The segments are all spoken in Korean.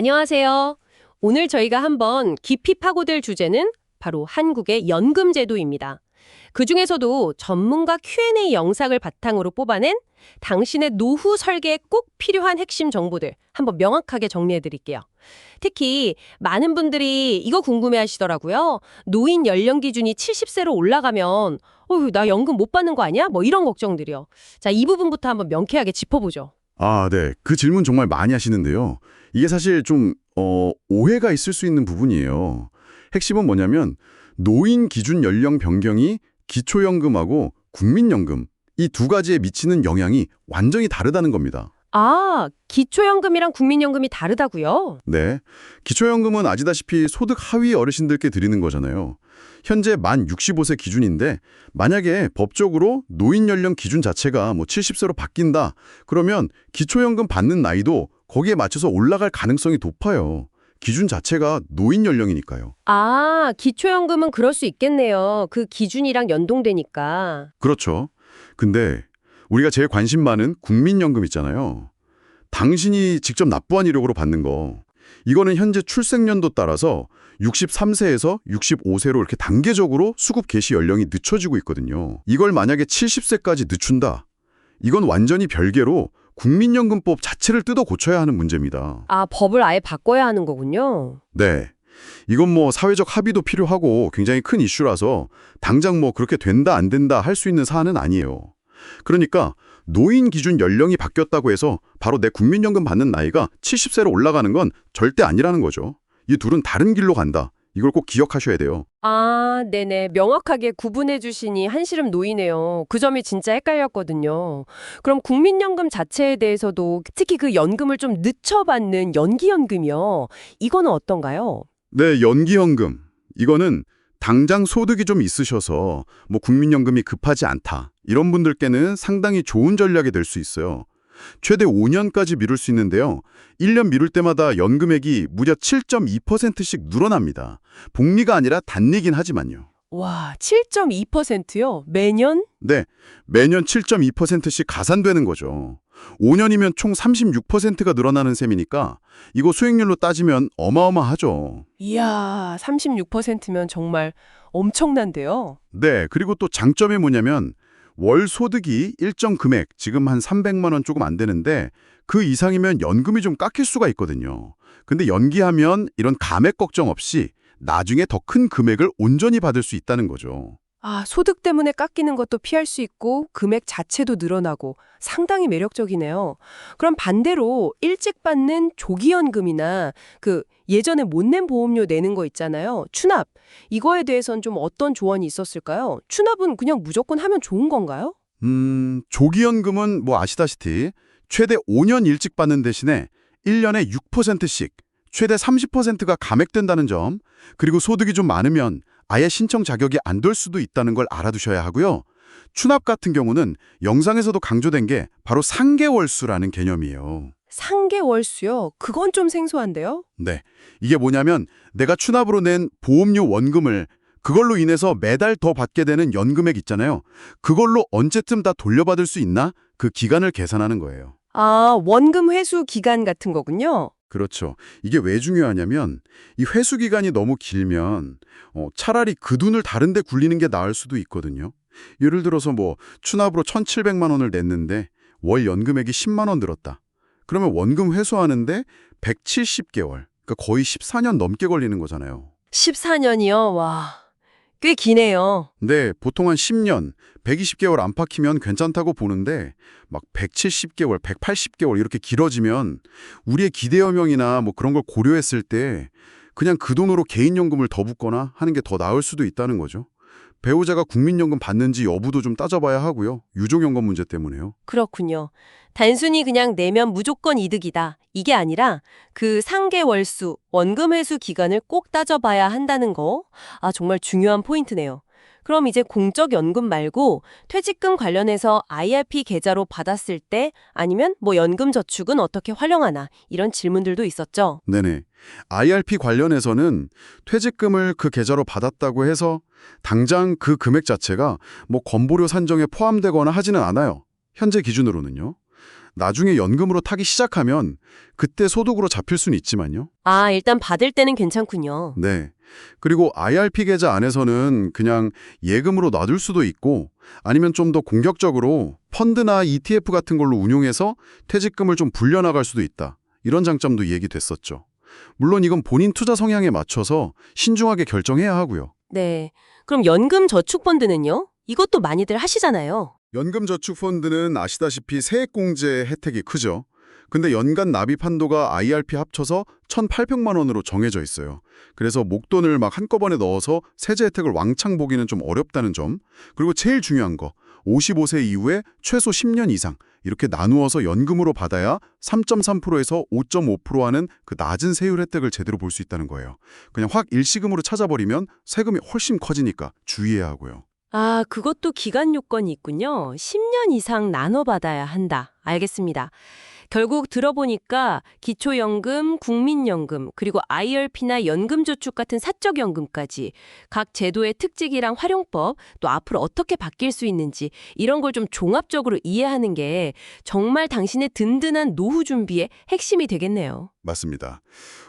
안녕하세요. 오늘 저희가 한번 깊이 파고들 주제는 바로 한국의 연금 제도입니다. 그중에서도 전문가 Q&A 영상을 바탕으로 뽑아낸 당신의 노후 설계에 꼭 필요한 핵심 정보들 한번 명확하게 정리해 드릴게요. 특히 많은 분들이 이거 궁금해 하시더라고요. 노인 연령 기준이 70세로 올라가면 나 연금 못 받는 거 아니야? 뭐 이런 걱정들이요. 자, 이 부분부터 한번 명쾌하게 짚어보죠. 네. 그 질문 정말 많이 하시는데요. 이게 사실 좀 오해가 있을 수 있는 부분이에요. 핵심은 뭐냐면 노인 기준 연령 변경이 기초연금하고 국민연금 이 두 가지에 미치는 영향이 완전히 다르다는 겁니다. 아, 기초연금이랑 국민연금이 다르다고요? 네. 기초연금은 아시다시피 소득 하위 어르신들께 드리는 거잖아요. 현재 만 65세 기준인데 만약에 법적으로 노인 연령 기준 자체가 70세로 바뀐다. 그러면 기초연금 받는 나이도 거기에 맞춰서 올라갈 가능성이 높아요. 기준 자체가 노인 연령이니까요. 아, 기초연금은 그럴 수 있겠네요. 그 기준이랑 연동되니까. 그렇죠. 근데 우리가 제일 관심 많은 국민연금 있잖아요. 당신이 직접 납부한 이력으로 받는 거. 이거는 현재 출생연도 따라서 63세에서 65세로 이렇게 단계적으로 수급 개시 연령이 늦춰지고 있거든요. 이걸 만약에 70세까지 늦춘다. 이건 완전히 별개로 국민연금법 자체를 뜯어 고쳐야 하는 문제입니다. 아, 법을 아예 바꿔야 하는 거군요. 네. 이건 사회적 합의도 필요하고 굉장히 큰 이슈라서 당장 그렇게 된다 안 된다 할 수 있는 사안은 아니에요. 그러니까 노인 기준 연령이 바뀌었다고 해서 바로 내 국민연금 받는 나이가 70세로 올라가는 건 절대 아니라는 거죠. 이 둘은 다른 길로 간다. 이걸 꼭 기억하셔야 돼요. 아, 네네. 명확하게 구분해 주시니 한시름 놓이네요. 그 점이 진짜 헷갈렸거든요. 그럼 국민연금 자체에 대해서도 특히 그 연금을 좀 늦춰받는 연기연금이요. 이거는 어떤가요? 네, 연기연금. 이거는 당장 소득이 좀 있으셔서 국민연금이 급하지 않다. 이런 분들께는 상당히 좋은 전략이 될 수 있어요. 최대 5년까지 미룰 수 있는데요. 1년 미룰 때마다 연금액이 무려 7.2%씩 늘어납니다. 복리가 아니라 단리긴 하지만요. 와, 7.2%요? 매년? 네, 매년 7.2%씩 가산되는 거죠. 5년이면 총 36%가 늘어나는 셈이니까 이거 수익률로 따지면 어마어마하죠. 이야, 36%면 정말 엄청난데요. 네, 그리고 또 장점이 뭐냐면 월 소득이 일정 금액, 지금 한 300만 원 조금 안 되는데 그 이상이면 연금이 좀 깎일 수가 있거든요. 근데 연기하면 이런 감액 걱정 없이 나중에 더 큰 금액을 온전히 받을 수 있다는 거죠. 아, 소득 때문에 깎이는 것도 피할 수 있고 금액 자체도 늘어나고 상당히 매력적이네요. 그럼 반대로 일찍 받는 조기연금이나 그 예전에 못 낸 보험료 내는 거 있잖아요. 추납. 이거에 대해선 좀 어떤 조언이 있었을까요? 추납은 그냥 무조건 하면 좋은 건가요? 조기연금은 아시다시피 최대 5년 일찍 받는 대신에 1년에 6%씩 최대 30%가 감액된다는 점, 그리고 소득이 좀 많으면 아예 신청 자격이 안 될 수도 있다는 걸 알아두셔야 하고요. 추납 같은 경우는 영상에서도 강조된 게 바로 상계월수라는 개념이에요. 상계월수요? 그건 좀 생소한데요? 네, 이게 뭐냐면 내가 추납으로 낸 보험료 원금을 그걸로 인해서 매달 더 받게 되는 연금액 있잖아요. 그걸로 언제쯤 다 돌려받을 수 있나? 그 기간을 계산하는 거예요. 아, 원금 회수 기간 같은 거군요. 그렇죠. 이게 왜 중요하냐면 이 회수 기간이 너무 길면 차라리 그 돈을 다른 데 굴리는 게 나을 수도 있거든요. 예를 들어서 추납으로 1,700만 원을 냈는데 월 연금액이 10만 원 들었다. 그러면 원금 회수하는데 170개월, 그러니까 거의 14년 넘게 걸리는 거잖아요. 14년이요? 와, 꽤 기네요. 네, 보통 한 10년, 120개월 안팎이면 괜찮다고 보는데 170개월, 180개월 이렇게 길어지면 우리의 기대여명이나 그런 걸 고려했을 때 그냥 그 돈으로 개인연금을 더 붓거나 하는 게 더 나을 수도 있다는 거죠. 배우자가 국민연금 받는지 여부도 좀 따져봐야 하고요. 유족연금 문제 때문에요. 그렇군요. 단순히 그냥 내면 무조건 이득이다. 이게 아니라 그 상계월수, 원금 회수 기간을 꼭 따져봐야 한다는 거. 아, 정말 중요한 포인트네요. 그럼 이제 공적연금 말고 퇴직금 관련해서 IRP 계좌로 받았을 때 아니면 연금저축은 어떻게 활용하나 이런 질문들도 있었죠. 네네. IRP 관련해서는 퇴직금을 그 계좌로 받았다고 해서 당장 그 금액 자체가 건보료 산정에 포함되거나 하지는 않아요. 현재 기준으로는요. 나중에 연금으로 타기 시작하면 그때 소득으로 잡힐 수는 있지만요. 아, 일단 받을 때는 괜찮군요. 네. 그리고 IRP 계좌 안에서는 그냥 예금으로 놔둘 수도 있고 아니면 좀 더 공격적으로 펀드나 ETF 같은 걸로 운용해서 퇴직금을 좀 불려나갈 수도 있다. 이런 장점도 얘기됐었죠. 물론 이건 본인 투자 성향에 맞춰서 신중하게 결정해야 하고요. 네. 그럼 연금저축펀드는요? 이것도 많이들 하시잖아요. 연금저축펀드는 아시다시피 세액공제 혜택이 크죠. 근데 연간 납입 한도가 IRP 합쳐서 1,800만 원으로 정해져 있어요. 그래서 목돈을 막 한꺼번에 넣어서 세제 혜택을 왕창 보기는 좀 어렵다는 점. 그리고 제일 중요한 거, 55세 이후에 최소 10년 이상 이렇게 나누어서 연금으로 받아야 3.3%에서 5.5% 하는 그 낮은 세율 혜택을 제대로 볼 수 있다는 거예요. 그냥 확 일시금으로 찾아버리면 세금이 훨씬 커지니까 주의해야 하고요. 아, 그것도 기간 요건이 있군요. 10년 이상 나눠 받아야 한다. 알겠습니다. 결국 들어보니까 기초연금, 국민연금, 그리고 IRP나 연금저축 같은 사적연금까지 각 제도의 특징이랑 활용법, 또 앞으로 어떻게 바뀔 수 있는지 이런 걸 좀 종합적으로 이해하는 게 정말 당신의 든든한 노후 준비의 핵심이 되겠네요. 맞습니다.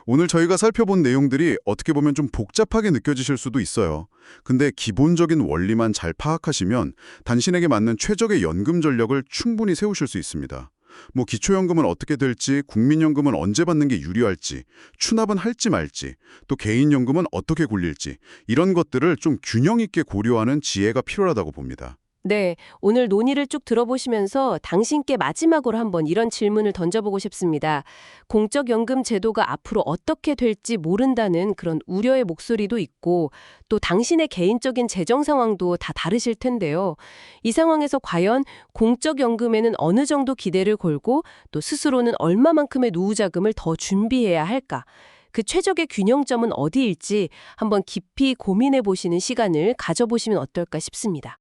오늘 저희가 살펴본 내용들이 어떻게 보면 좀 복잡하게 느껴지실 수도 있어요. 근데 기본적인 원리만 잘 파악하시면 당신에게 맞는 최적의 연금 전략을 충분히 세우실 수 있습니다. 뭐 기초연금은 어떻게 될지, 국민연금은 언제 받는 게 유리할지, 추납은 할지 말지, 또 개인연금은 어떻게 굴릴지 이런 것들을 좀 균형 있게 고려하는 지혜가 필요하다고 봅니다. 네, 오늘 논의를 쭉 들어보시면서 당신께 마지막으로 한번 이런 질문을 던져보고 싶습니다. 공적연금 제도가 앞으로 어떻게 될지 모른다는 그런 우려의 목소리도 있고 또 당신의 개인적인 재정 상황도 다 다르실 텐데요. 이 상황에서 과연 공적연금에는 어느 정도 기대를 걸고 또 스스로는 얼마만큼의 노후 자금을 더 준비해야 할까? 그 최적의 균형점은 어디일지 한번 깊이 고민해 보시는 시간을 가져보시면 어떨까 싶습니다.